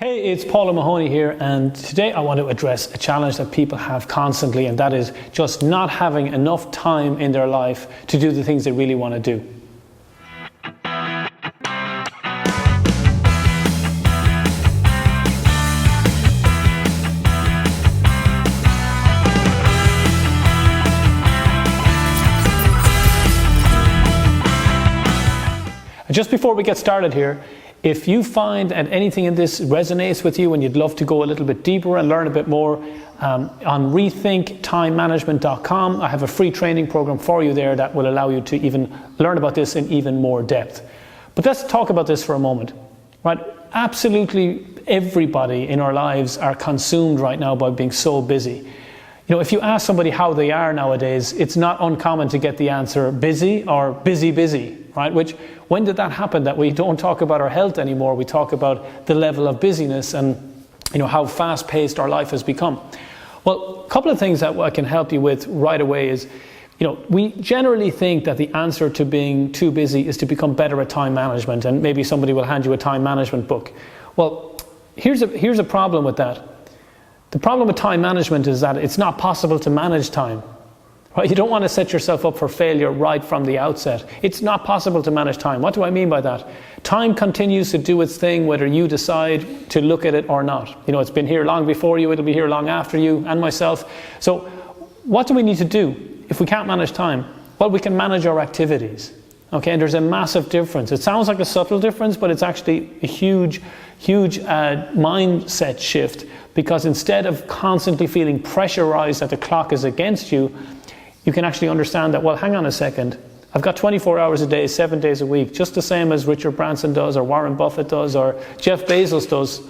Hey, it's Paul Mahoney here, and today I want to address a challenge that people have constantly, and that is just not having enough time in their life to do the things they really want to do. Just before we get started here, if you find that anything in this resonates with you and you'd love to go a little bit deeper and learn a bit more, on rethinktimemanagement.com, I have a free training program for you there that will allow you to even learn about this in even more depth. But let's talk about this for a moment, right? Absolutely everybody in our lives are consumed right now by being so busy. You know, if you ask somebody how they are nowadays, it's not uncommon to get the answer busy or busy, right? Which, when did that happen that we don't talk about our health anymore? We talk about the level of busyness and, you know, how fast-paced our life has become. Well, a couple of things that I can help you with right away is, you know, we generally think that the answer to being too busy is to become better at time management, and maybe somebody will hand you a time management book. Well, here's a problem with that. The problem with time management is that it's not possible to manage time. Right? You don't want to set yourself up for failure right from the outset. It's not possible to manage time. What do I mean by that? Time continues to do its thing whether you decide to look at it or not. You know, it's been here long before you, it'll be here long after you and myself. So what do we need to do if we can't manage time? Well, we can manage our activities. Okay, and there's a massive difference. It sounds like a subtle difference, but it's actually a huge mindset shift, because instead of constantly feeling pressurized that the clock is against you, you can actually understand that, well, hang on a second, I've got 24 hours a day, 7 days a week, just the same as Richard Branson does, or Warren Buffett does, or Jeff Bezos does.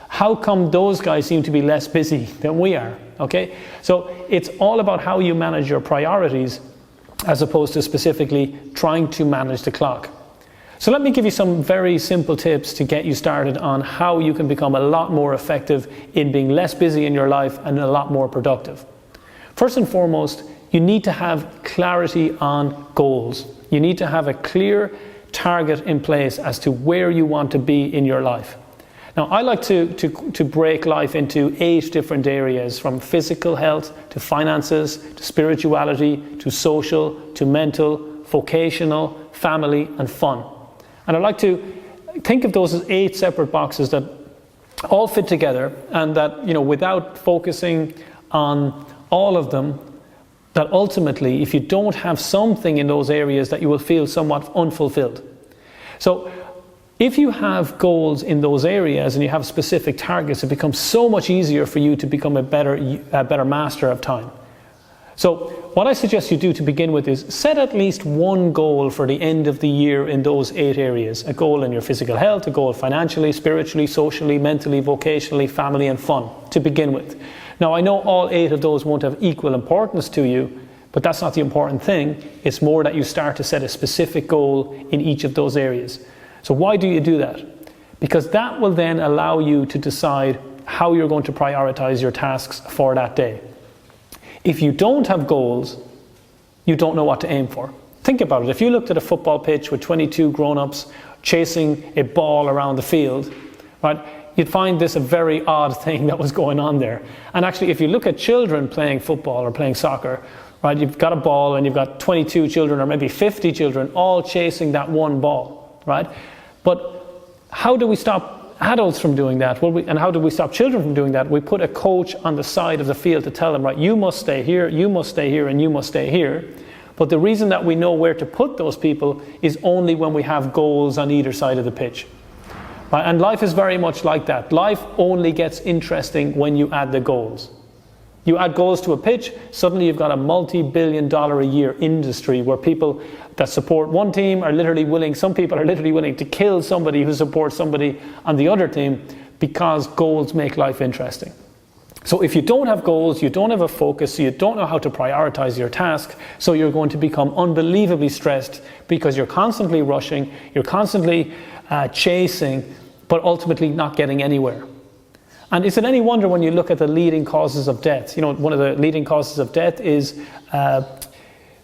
How come those guys seem to be less busy than we are? Okay, so it's all about how you manage your priorities as opposed to specifically trying to manage the clock. So let me give you some very simple tips to get you started on how you can become a lot more effective in being less busy in your life and a lot more productive. First and foremost, you need to have clarity on goals. You need to have a clear target in place as to where you want to be in your life. Now, I like to break life into 8 different areas, from physical health to finances to spirituality to social to mental, vocational, family and fun. And I like to think of those as 8 separate boxes that all fit together, and that, you know, without focusing on all of them, that ultimately, if you don't have something in those areas, that you will feel somewhat unfulfilled. So if you have goals in those areas and you have specific targets, it becomes so much easier for you to become a better master of time. So what I suggest you do to begin with is set at least one goal for the end of the year in those 8 areas. A goal in your physical health, a goal financially, spiritually, socially, mentally, vocationally, family and fun to begin with. Now, I know all 8 of those won't have equal importance to you, but that's not the important thing. It's more that you start to set a specific goal in each of those areas. So why do you do that? Because that will then allow you to decide how you're going to prioritize your tasks for that day. If you don't have goals, you don't know what to aim for. Think about it. If you looked at a football pitch with 22 grown-ups chasing a ball around the field, right, you'd find this a very odd thing that was going on there. And actually, if you look at children playing football or playing soccer, right, you've got a ball and you've got 22 children or maybe 50 children all chasing that one ball, right? But how do we stop adults from doing that? And how do we stop children from doing that? We put a coach on the side of the field to tell them, right, you must stay here, you must stay here, and you must stay here. But the reason that we know where to put those people is only when we have goals on either side of the pitch. Right? And life is very much like that. Life only gets interesting when you add the goals. You add goals to a pitch, suddenly you've got a multi-billion-dollar-a-year industry where people that support one team are literally willing, some people are literally willing to kill somebody who supports somebody on the other team, because goals make life interesting. So if you don't have goals, you don't have a focus, so you don't know how to prioritize your task, so you're going to become unbelievably stressed because you're constantly rushing, you're constantly chasing, but ultimately not getting anywhere. And is it any wonder when you look at the leading causes of death? You know, one of the leading causes of death is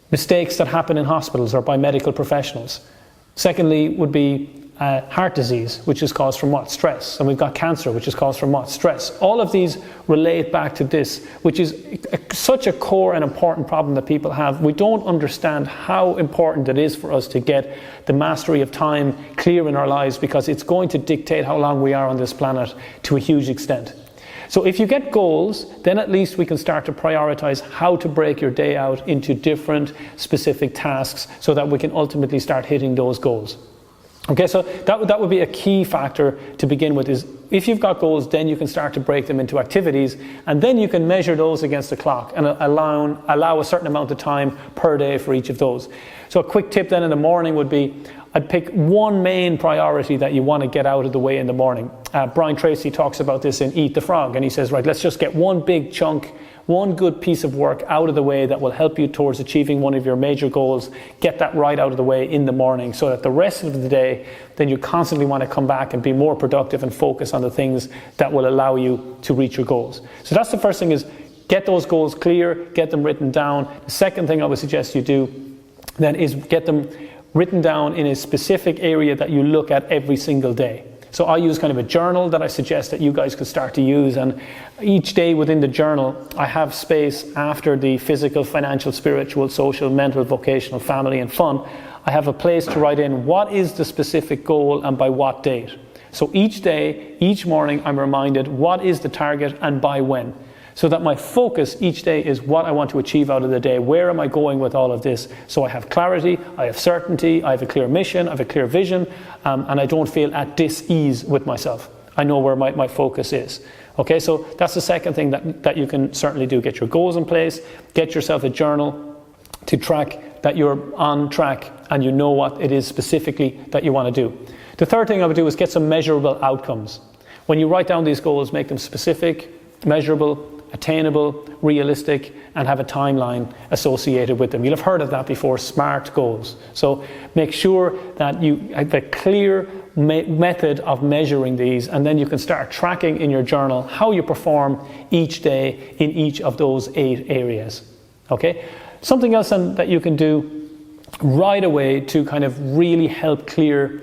mistakes that happen in hospitals or by medical professionals. Secondly would be heart disease, which is caused from what? Stress. And we've got cancer, which is caused from what? Stress. All of these relate back to this, which is such a core and important problem that people have. We don't understand how important it is for us to get the mastery of time clear in our lives, because it's going to dictate how long we are on this planet to a huge extent. So if you get goals, then at least we can start to prioritize how to break your day out into different specific tasks so that we can ultimately start hitting those goals. Okay, so that would be a key factor to begin with, is if you've got goals, then you can start to break them into activities, and then you can measure those against the clock and allow a certain amount of time per day for each of those. So a quick tip then in the morning would be, I'd pick one main priority that you want to get out of the way in the morning. Brian Tracy talks about this in Eat the Frog, and he says, right, let's just get one big chunk, one good piece of work out of the way that will help you towards achieving one of your major goals. Get that right out of the way in the morning, so that the rest of the day, then you constantly want to come back and be more productive and focus on the things that will allow you to reach your goals. So that's the first thing, is get those goals clear, get them written down. The second thing I would suggest you do then is get them written down in a specific area that you look at every single day. So I use kind of a journal that I suggest that you guys could start to use, and each day within the journal I have space after the physical, financial, spiritual, social, mental, vocational, family and fun. I have a place to write in what is the specific goal and by what date. So each day, each morning, I'm reminded what is the target and by when. So that my focus each day is what I want to achieve out of the day. Where am I going with all of this? So I have clarity, I have certainty, I have a clear mission, I have a clear vision, and I don't feel at dis-ease with myself. I know where my focus is. Okay, so that's the second thing that you can certainly do. Get your goals in place, get yourself a journal to track that you're on track and you know what it is specifically that you want to do. The third thing I would do is get some measurable outcomes. When you write down these goals, make them specific, measurable, attainable, realistic, and have a timeline associated with them. You'll have heard of that before, SMART goals. So make sure that you have a clear method of measuring these, and then you can start tracking in your journal how you perform each day in each of those 8 areas. Okay? Something else that you can do right away to kind of really help clear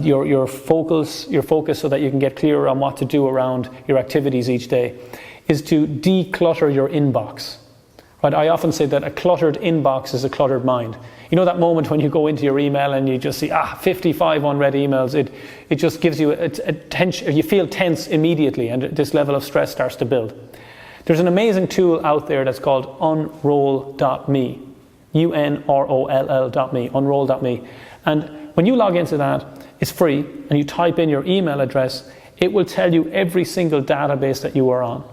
your focus so that you can get clearer on what to do around your activities each day, is to declutter your inbox. Right? I often say that a cluttered inbox is a cluttered mind. You know that moment when you go into your email and you just see 55 unread emails, it just gives you a tension, you feel tense immediately, and this level of stress starts to build. There's an amazing tool out there that's called unroll.me, UNROLL.me, unroll.me. And when you log into that, it's free, and you type in your email address, it will tell you every single database that you are on.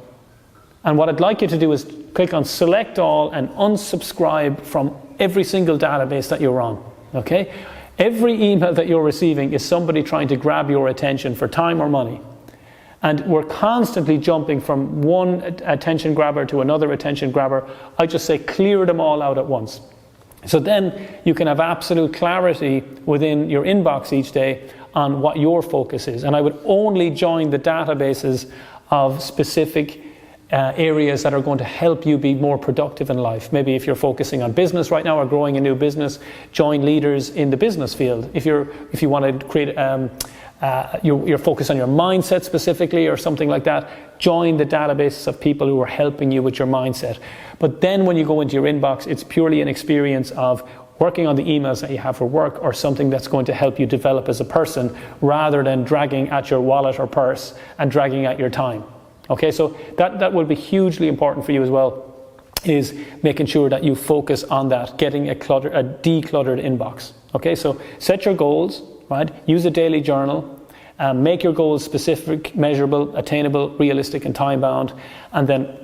And what I'd like you to do is click on select all and unsubscribe from every single database that you're on. Okay? Every email that you're receiving is somebody trying to grab your attention for time or money. And we're constantly jumping from one attention grabber to another attention grabber. I just say clear them all out at once. So then you can have absolute clarity within your inbox each day on what your focus is. And I would only join the databases of specific areas that are going to help you be more productive in life. Maybe if you're focusing on business right now or growing a new business, join leaders in the business field. If you want to create your focus on your mindset specifically or something like that, join the databases of people who are helping you with your mindset. But then when you go into your inbox, it's purely an experience of working on the emails that you have for work or something that's going to help you develop as a person, rather than dragging at your wallet or purse and dragging at your time. Okay, so that will be hugely important for you as well, is making sure that you focus on that, getting a decluttered inbox. Okay, so set your goals, right? Use a daily journal, make your goals specific, measurable, attainable, realistic and time-bound, and then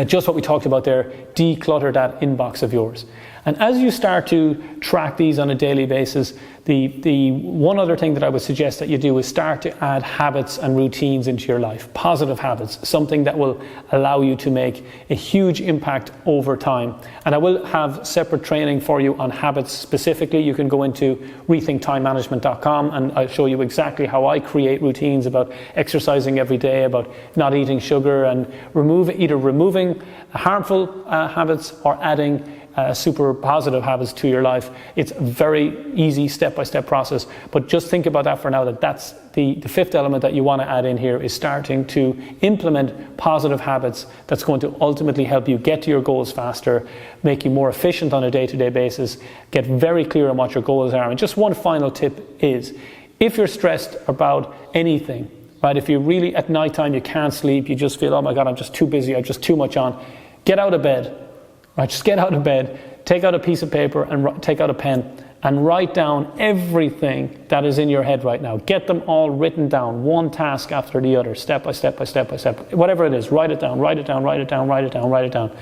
just what we talked about there, declutter that inbox of yours. And as you start to track these on a daily basis, the one other thing that I would suggest that you do is start to add habits and routines into your life, positive habits, something that will allow you to make a huge impact over time. And I will have separate training for you on habits specifically. You can go into rethinktimemanagement.com and I'll show you exactly how I create routines about exercising every day, about not eating sugar, and either removing harmful habits or adding super positive habits to your life. It's a very easy step-by-step process, but just think about that for now, that's the fifth element that you want to add in here is starting to implement positive habits that's going to ultimately help you get to your goals faster, make you more efficient on a day-to-day basis, get very clear on what your goals are. And just one final tip is, if you're stressed about anything, right, if you really at nighttime you can't sleep, you just feel, oh my God, I'm just too busy, I'm just too much on, get out of bed, right? Just get out of bed, take out a piece of paper and take out a pen and write down everything that is in your head right now. Get them all written down, one task after the other, step by step by step by step, whatever it is, write it down, write it down, write it down, write it down, write it down.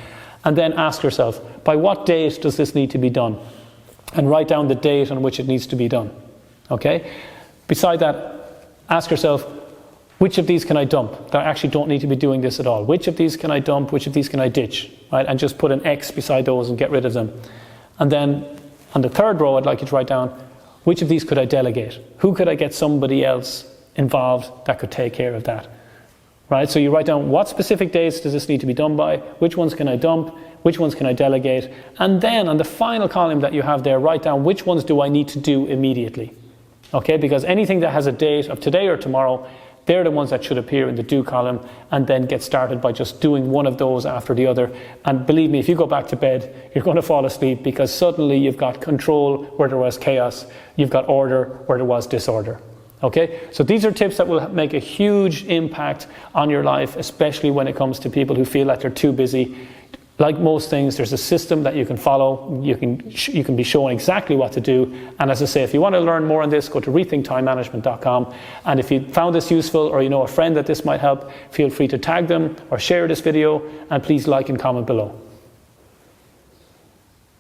And then ask yourself, by what date does this need to be done? And write down the date on which it needs to be done, okay? Beside that, ask yourself, which of these can I dump? That I actually don't need to be doing this at all. Which of these can I dump? Which of these can I ditch? Right? And just put an X beside those and get rid of them. And then on the third row, I'd like you to write down, which of these could I delegate? Who could I get somebody else involved that could take care of that? Right? So you write down, what specific dates does this need to be done by? Which ones can I dump? Which ones can I delegate? And then on the final column that you have there, write down which ones do I need to do immediately. Okay? Because anything that has a date of today or tomorrow, they're the ones that should appear in the do column, and then get started by just doing one of those after the other. And believe me, if you go back to bed, you're going to fall asleep because suddenly you've got control where there was chaos. You've got order where there was disorder. Okay? So these are tips that will make a huge impact on your life, especially when it comes to people who feel like they're too busy. Like most things, there's a system that you can follow. You can be shown exactly what to do. And as I say, if you want to learn more on this, go to rethinktimemanagement.com. And if you found this useful, or you know a friend that this might help, feel free to tag them or share this video, and please like and comment below.